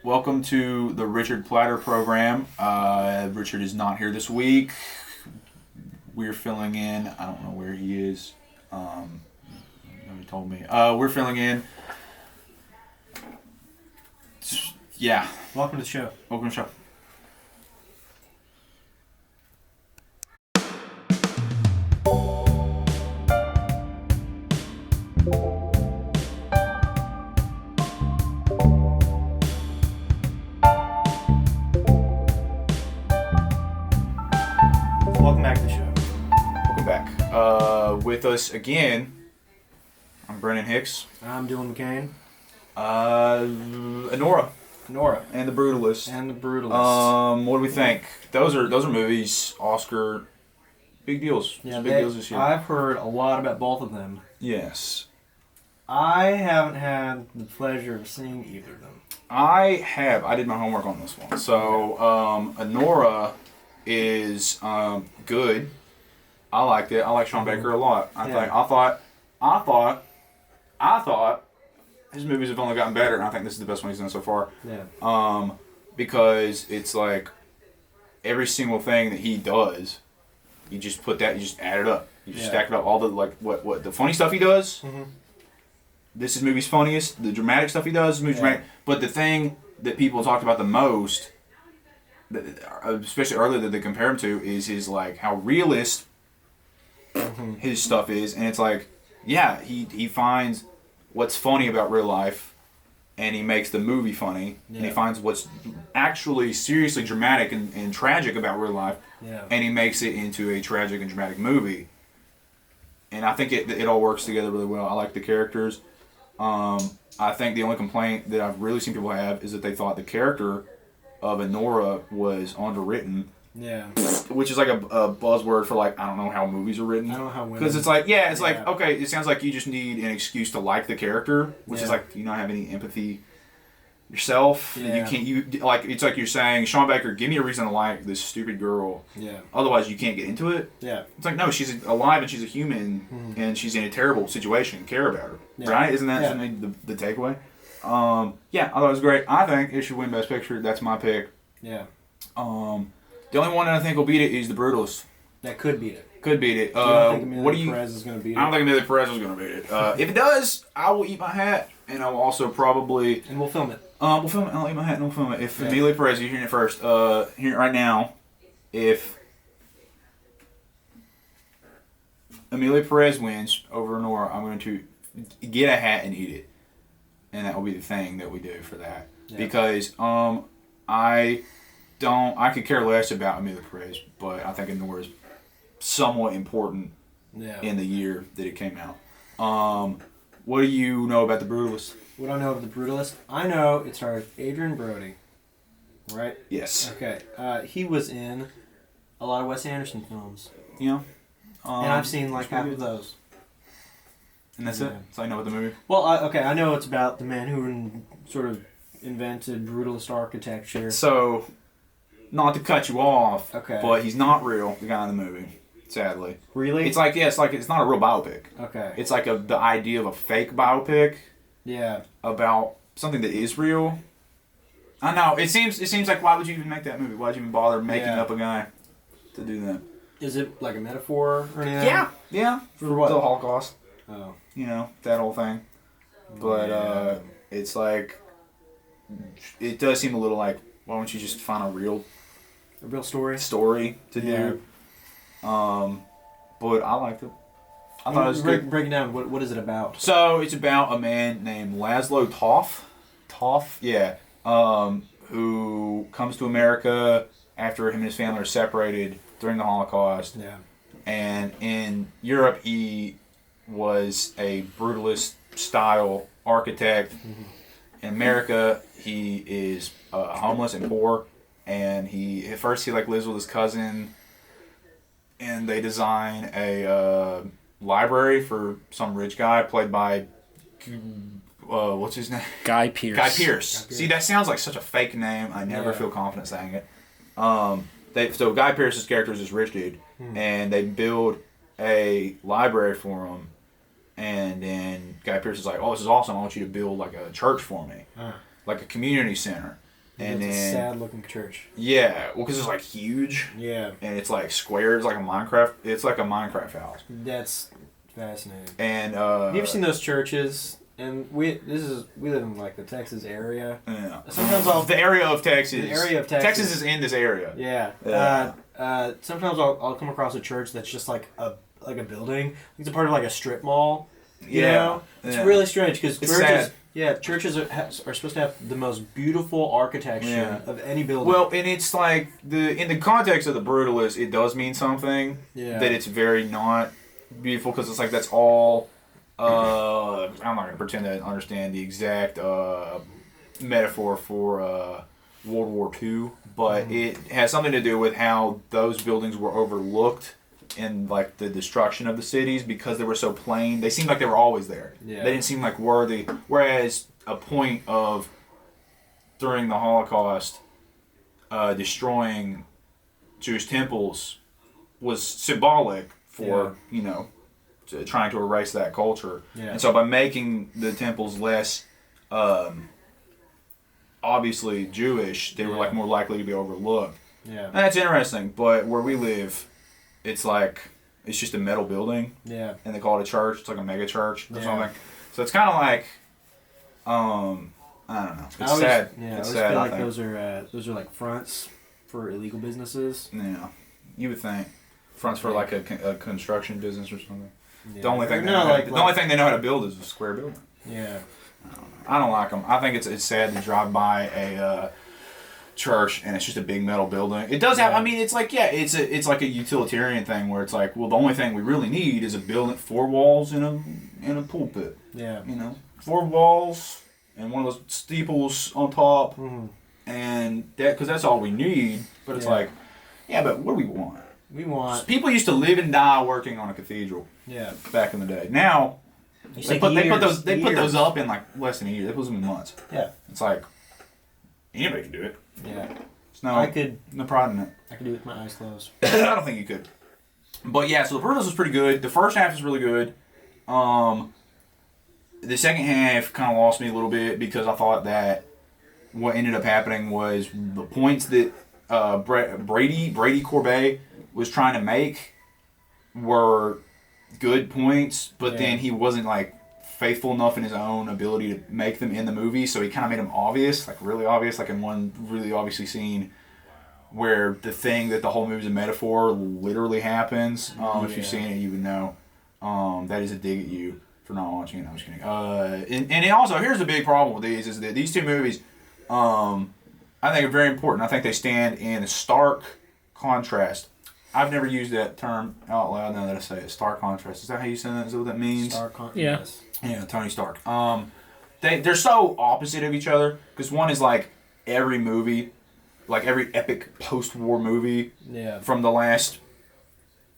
Welcome to the Richard Platter program. Richard is not here this week. We're filling in. I don't know where he is. Nobody told me. We're filling in. Yeah. Welcome to the show. Welcome to the show. Welcome back to the show. Welcome back. With us again, I'm Brennan Hicks. I'm Dylan McCain. Anora and The Brutalist. And The Brutalist. What do we think? Those are movies. Oscar, big deals. Yeah, Big deals this year. I've heard a lot about both of them. Yes. I haven't had the pleasure of seeing either of them. I have. I did my homework on this one. So, Anora is good. I liked it. I like Sean Baker a lot. I thought his movies have only gotten better, and I think this is the best one he's done so far. Yeah. Because it's like every single thing that he does, you just add it up. You just stack it up. All the what the funny stuff he does. Mm-hmm. This is movie's funniest. The dramatic stuff he does is movie's dramatic. But the thing that people talked about the most, especially earlier that they compare him to, is his like how realist his stuff is, and it's like, yeah, he finds what's funny about real life, and he makes the movie funny, and he finds what's actually seriously dramatic and tragic about real life, and he makes it into a tragic and dramatic movie. And I think it all works together really well. I like the characters. I think the only complaint that I've really seen people have is that they thought the character of Anora was underwritten. Yeah. Which is like a buzzword for like, I don't know how movies are written. I don't know how women... Because it's like, like, okay, it sounds like you just need an excuse to like the character, which is like, do you not have any empathy yourself? Yeah. It's like you're saying, Sean Baker, give me a reason to like this stupid girl. Yeah. Otherwise, you can't get into it. Yeah. It's like, no, she's alive and she's a human, and she's in a terrible situation. Care about her. Yeah. Right? Isn't that the takeaway? I thought it was great. I think it should win Best Picture. That's my pick. Yeah. The only one that I think will beat it is The Brutalist. That could beat it. Could beat it. Do you don't think Amelia Perez is going to beat it? I don't think Amelia Perez is going to beat it. If it does, I will eat my hat, and I will also probably... And we'll film it. We'll film it. I'll eat my hat and we'll film it. If Amelia Perez, you're hearing it first. Here right now, if Amelia Perez wins over Nora, I'm going to get a hat and eat it. And that will be the thing that we do for that. Yeah. Because I could care less about Amelia Perez, but I think Anora is somewhat important in the year that it came out. What do you know about The Brutalist? What do I know of The Brutalist? I know it stars Adrian Brody, right? Yes. Okay. He was in a lot of Wes Anderson films. Yeah. And I've seen like half of those. And that's it? So I know about the movie? Well, I know it's about the man who sort of invented brutalist architecture. So, not to cut you off, okay, but he's not real, the guy in the movie, sadly. Really? It's like it's not a real biopic. Okay. It's like the idea of a fake biopic. Yeah. About something that is real. I know. It seems like, why would you even make that movie? Why'd you even bother making up a guy to do that? Is it like a metaphor or anything? Yeah. For what? The Holocaust. Oh. You know, that whole thing. But it's like, it does seem a little like, why don't you just find a real story to do? But I liked it. I thought it was good. Break it down. What is it about? So it's about a man named Laszlo Toth, who comes to America after him and his family are separated during the Holocaust. Yeah. And in Europe, he was a brutalist style architect. Mm-hmm. In America, he is homeless and poor, and at first he lives with his cousin, and they design a library for some rich guy played by what's his name? Guy Pearce. See, that sounds like such a fake name. I never feel confident saying it. So Guy Pearce's character is this rich dude, and they build a library for him, and then Guy Pearce is like, "Oh, this is awesome! I want you to build like a church for me, like a community center." And it's then a sad looking church. yeah, well, because it's like huge. Yeah. And it's like square. It's like a Minecraft. It's like a Minecraft house. That's fascinating. And have you ever seen those churches? And we live in like the Texas area. Yeah. Sometimes the area of Texas. The area of Texas. Texas is in this area. Yeah. Sometimes I'll come across a church that's just like a building. It's a part of like a strip mall. You know? It's really strange because churches are supposed to have the most beautiful architecture of any building. Well, and it's like in the context of The Brutalist, it does mean something that it's very not beautiful because it's like that's all. I'm not gonna pretend to understand the exact metaphor for World War II, but it has something to do with how those buildings were overlooked in like the destruction of the cities because they were so plain. They seemed like they were always there. Yeah. They didn't seem like worthy. Whereas a point of during the Holocaust destroying Jewish temples was symbolic for trying to erase that culture. Yeah. And so by making the temples less obviously Jewish, they were like more likely to be overlooked. Yeah. And that's interesting. But where we live, it's just a metal building. Yeah. And they call it a church. It's like a mega church or something. So it's kind of like, I don't know. It's sad. Yeah, it's sad. I feel like those are like fronts for illegal businesses. Yeah. You would think fronts for like a construction business or something. Yeah. The only thing they know how to build is a square building. Yeah. I don't like them. I think it's sad to drive by a church and it's just a big metal building. It does have. I mean, it's like it's like a utilitarian thing where it's like, well, the only thing we really need is a building, 4 walls and a pulpit. Yeah. 4 walls and one of those steeples on top, and that because that's all we need. But it's like, but what do we want? We want people used to live and die working on a cathedral. Yeah. Back in the day. Now. They put those up in like less than a year. They put them in months. Yeah. It's like anybody can do it. Yeah. No pride in it. I could do it with my eyes closed. I don't think you could. But yeah, so The Brutalist was pretty good. The first half is really good. The second half kind of lost me a little bit because I thought that what ended up happening was the points that Brady Corbet was trying to make were good points, but then he wasn't like faithful enough in his own ability to make them in the movie, so he kind of made them obvious, like really obvious, like in one really obviously scene where the thing that the whole movie's a metaphor literally happens. If you've seen it, you would know. That is a dig at you for not watching it. I'm just kidding. And also, here's the big problem with these is that these two movies, I think are very important. I think they stand in stark contrast. I've never used that term out loud now that I say it. Stark contrast. Is that how you say that? Is that what that means? Stark contrast. Yeah, Tony Stark. They're so opposite of each other because one is like every movie, like every epic post-war movie from the last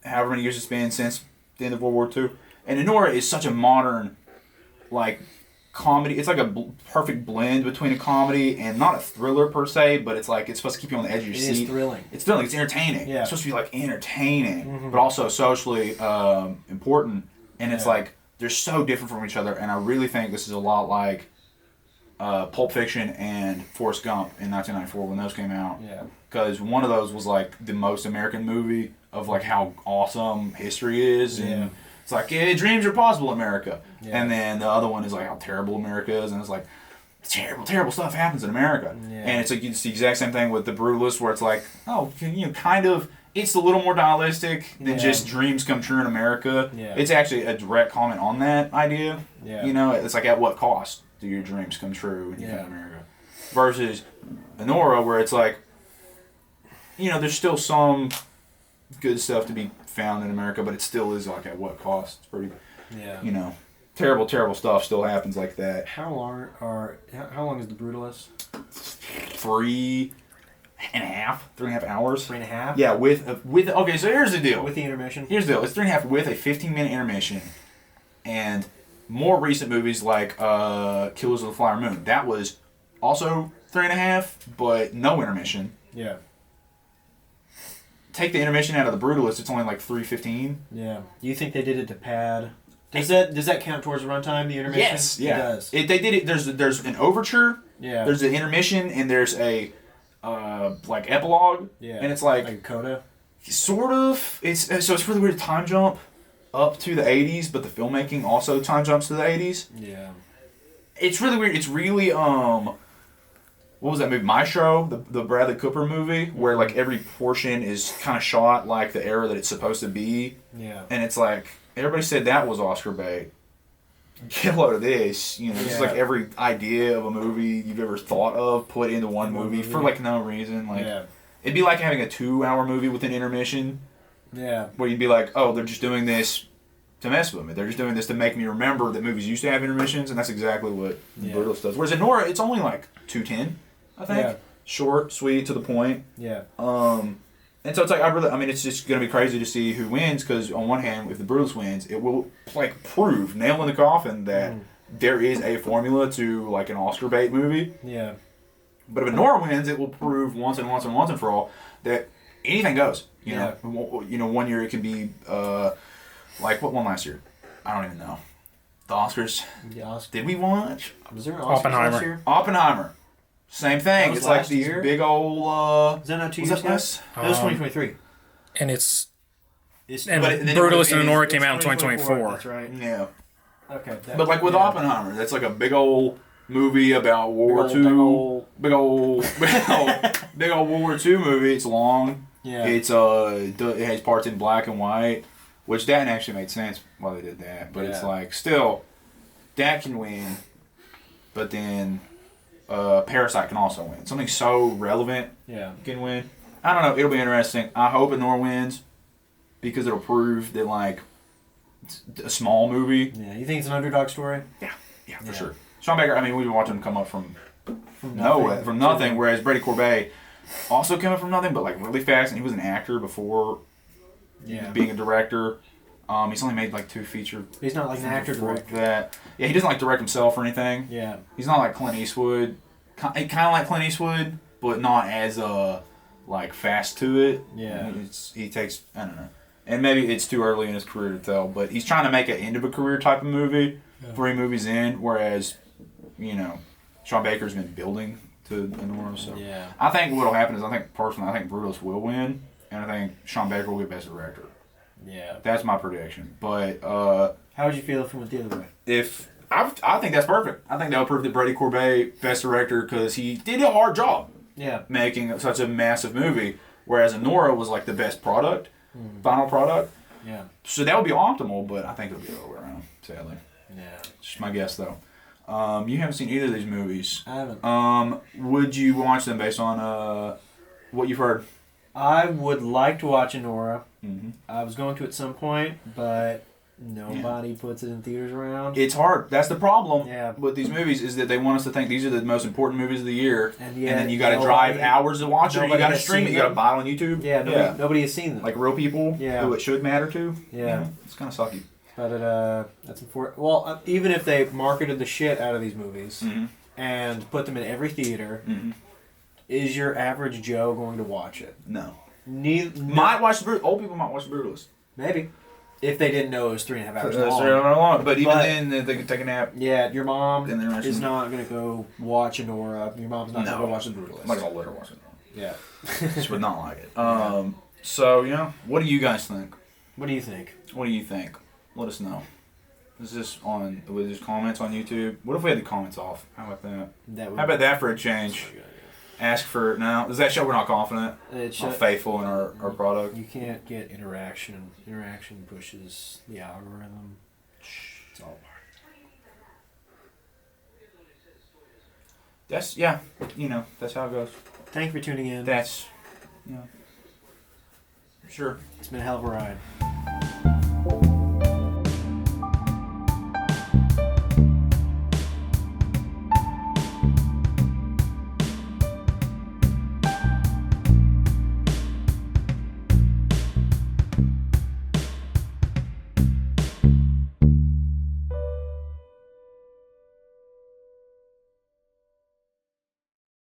however many years it's been since the end of World War II. And Anora is such a modern, like, comedy. It's like a perfect blend between a comedy and not a thriller per se, but it's like it's supposed to keep you on the edge of your seat. It is thrilling. It's thrilling. It's entertaining. Yeah. It's supposed to be like entertaining, but also socially important. And it's like they're so different from each other. And I really think this is a lot like Pulp Fiction and Forrest Gump in 1994 when those came out. Yeah. Because one of those was like the most American movie of like how awesome history is and. It's like, dreams are possible, America. Yeah. And then the other one is like how terrible America is. And it's like, terrible, terrible stuff happens in America. Yeah. And it's like, it's the exact same thing with The Brutalist where it's like, kind of, it's a little more nihilistic than just dreams come true in America. Yeah. It's actually a direct comment on that idea. Yeah. It's like, at what cost do your dreams come true when you come to America? Versus Anora where it's like, there's still some good stuff to be found in America, but it still is like at what cost? It's pretty, terrible, terrible stuff still happens like that. How long is The Brutalist? 3.5 hours. 3.5. Yeah, with okay. So here's the deal. With the intermission. Here's the deal. It's 3.5 with a 15-minute intermission, and more recent movies like Killers of the Flower Moon. That was also 3.5, but no intermission. Yeah. Take the intermission out of The Brutalist, it's only like 3:15. Yeah. Do you think they did it to pad Does that count towards the runtime? The intermission. Yes, yeah, it does. They did it. There's an overture. Yeah. There's an intermission and there's a like epilogue. Yeah. And it's like a coda. Sort of. It's really weird. Time jump up to the 80s, but the filmmaking also time jumps to the 80s. Yeah. It's really weird. It's really what was that movie? Maestro, the Bradley Cooper movie, where like every portion is kind of shot like the era that it's supposed to be. Yeah. And it's like everybody said that was Oscar bait. Get a load of this, just like every idea of a movie you've ever thought of put into one movie for like no reason. Like it'd be like having a 2-hour movie with an intermission. Yeah. Where you'd be like, oh, they're just doing this to mess with me. They're just doing this to make me remember that movies used to have intermissions, and that's exactly what Brutalist does. Whereas in Anora, it's only like 2:10, I think. Yeah. Short, sweet, to the point. Yeah. And so it's like it's just gonna be crazy to see who wins, because on one hand, if the Brutalist wins, it will like prove, nail in the coffin, that there is a formula to like an Oscar bait movie. Yeah. But if Anora wins, it will prove once and for all that anything goes. You know, 1 year it can be like what won last year? I don't even know. The Oscars. Did we watch? Was there an Oscars last year? Oppenheimer. Same thing. It's like these big old. Is that not 2 years ago? That was 2023. And Brutalist and Anora came out in 2024. That's right. Yeah. Okay. But like with Oppenheimer, that's like a big old movie about World War II. Big old World War II movie. It's long. Yeah. It's it has parts in black and white, which that actually made sense why they did that. But it's like still that can win, but then Parasite can also win. Something so relevant can win. I don't know. It'll be interesting. I hope Anora wins because it'll prove that like it's a small movie. Yeah. You think it's an underdog story? Yeah, for sure. Sean Baker. We've been watching him come up from nothing. Whereas Brady Corbet also came up from nothing, but like really fast, and he was an actor before being a director. He's only made like 2 feature. He's not like an actor director. That. Yeah, he doesn't like direct himself or anything. Yeah. He's not like Clint Eastwood. Kind of like Clint Eastwood, but not as like fast to it. Yeah. He takes, I don't know. And maybe it's too early in his career to tell, but he's trying to make an end of a career type of movie 3 movies in, whereas, Sean Baker's been building to Anora. So I think what'll happen is I think Brutalist will win, and I think Sean Baker will get Best Director. Yeah. That's my prediction. But how would you feel if it went the other way? If I think that's perfect. I think that'll prove that Brady Corbet Best Director because he did a hard job. Yeah. Making such a massive movie, whereas Anora was like the best product, final product. Yeah. So that would be optimal, but I think it'll be the other way around, sadly. Yeah. Just my guess, though. You haven't seen either of these movies. I haven't. Would you watch them based on what you've heard? I would like to watch Anora. Mm-hmm. I was going to at some point, but nobody puts it in theaters around. It's hard. That's the problem with these movies is that they want us to think these are the most important movies of the year, and then you got to drive hours to watch it. Or you got to stream it. You got to buy it on YouTube. Yeah, nobody has seen them. Like real people who it should matter to. Yeah. It's kind of sucky. But that's important. Well, even if they marketed the shit out of these movies and put them in every theater, is your average Joe going to watch it? No. Might watch the Old people might watch the Brutalist. Maybe. If they didn't know it was 3.5 hours long. But even then, they could take a nap. Yeah, your mom is not going to go watch Anora. Your mom's not going to go watch The Brutalist. I'm not going to let her watch it. Yeah. She would not like it. So, what do you guys think? What do you think? What do you think? Let us know. Is this with just comments on YouTube? What if we had the comments off? How about that? How about that for a change? Ask for now. Does that show we're not confident? Not faithful in our product. You can't get interaction. Interaction pushes the algorithm. It's all part. That's that's how it goes. Thank you for tuning in. That's sure. It's been a hell of a ride.